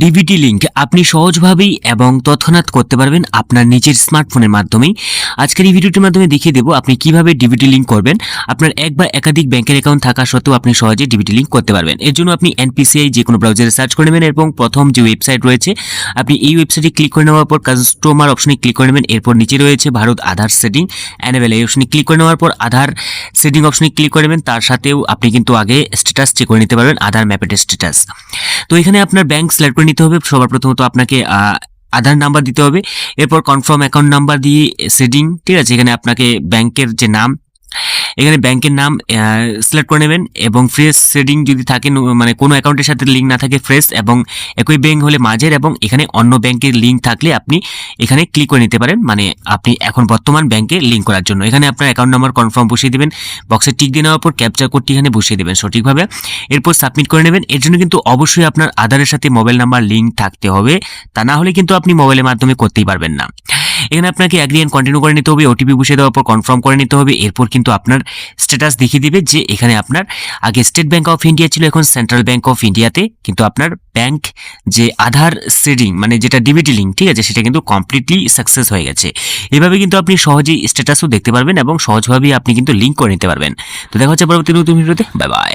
DBT link আপনি সহজভাবেই এবং তৎক্ষণাৎ করতে পারবেন আপনার নিজের স্মার্টফোনের মাধ্যমেই। আজকের এই ভিডিওটির মাধ্যমে দেখিয়ে দেবো আপনি কিভাবে ডিবিটি লিঙ্ক করবেন। আপনার এক বা একাধিক ব্যাংকের অ্যাকাউন্ট থাকা সত্ত্বেও আপনি সহজে ডিবিটি লিঙ্ক করতে পারবেন। এর জন্য আপনি এনপিসিআই যে কোনো ব্রাউজারে সার্চ করে নেবেন এবং প্রথম যে ওয়েবসাইট রয়েছে আপনি এই ওয়েবসাইটে ক্লিক করে নেওয়ার পর কাস্টমার অপশনে ক্লিক করে নেবেন। এরপর নিচে রয়েছে ভারত আধার সেটিং অ্যানেবেল, এই অপশনে ক্লিক করে নেওয়ার পর আধার সেটিং অপশনে ক্লিক করে নেবেন। তার সাথেও আপনি কিন্তু আগে স্ট্যাটাস চেক করে নিতে পারবেন, আধার ম্যাপের স্ট্যাটাস। তো এখানে আপনার ব্যাংক সিলেক্ট করে নিতে হবে। সবার প্রথমত আপনাকে আধার নাম্বার দিতে হবে, এরপর কনফার্ম অ্যাকাউন্ট নাম্বার দিয়ে সেটিং, ঠিক আছে। এখানে আপনাকে ব্যাংকের যে নাম, এখানে ব্যাংকের নাম সিলেক্ট করে নেবেন এবং ফ্রেশ সেটিং যদি থাকে, মানে কোনো অ্যাকাউন্টের সাথে লিঙ্ক না থাকে ফ্রেশ, এবং একই ব্যাংক হলে মাঝের, এবং এখানে অন্য ব্যাংকের লিঙ্ক থাকলে আপনি এখানে ক্লিক করে নিতে পারেন, মানে আপনি এখন বর্তমান ব্যাংকে লিঙ্ক করার জন্য। এখানে আপনার অ্যাকাউন্ট নাম্বার কনফার্ম বসিয়ে দেবেন, বক্সে টিক দিয়ে নেওয়ার পর ক্যাপচা কোডটি এখানে বসিয়ে দেবেন সঠিকভাবে, এরপর সাবমিট করে নেবেন। এর জন্য কিন্তু অবশ্যই আপনার আধারের সাথে মোবাইল নাম্বার লিঙ্ক থাকতে হবে, তা না হলে কিন্তু আপনি মোবাইলের মাধ্যমে করতেই পারবেন না। এখানে আপনাকে অ্যাগ্রি এন্ড কন্টিনিউ করে নিতে হবে, ওটিপি বসিয়ে দেওয়ার পর কনফার্ম করে নিতে হবে। এরপর কিন্তু আপনার স্ট্যাটাস দেখিয়ে দিবে যে এখানে আপনার আগে স্টেট ব্যাংক অফ ইন্ডিয়া ছিল, এখন সেন্ট্রাল ব্যাংক অফ ইন্ডিয়াতে কিন্তু আপনার ব্যাংক যে আধার সেটিং, মানে যেটা ডিবিটি লিঙ্ক, ঠিক আছে, সেটা কিন্তু কমপ্লিটলি সাকসেস হয়ে গেছে। এভাবে কিন্তু আপনি সহজেই স্ট্যাটাসও দেখতে পারবেন এবং সহজভাবেই আপনি কিন্তু লিঙ্ক করে নিতে পারবেন। তো দেখা হচ্ছে পরবর্তী নতুন ভিডিওতে। Bye bye.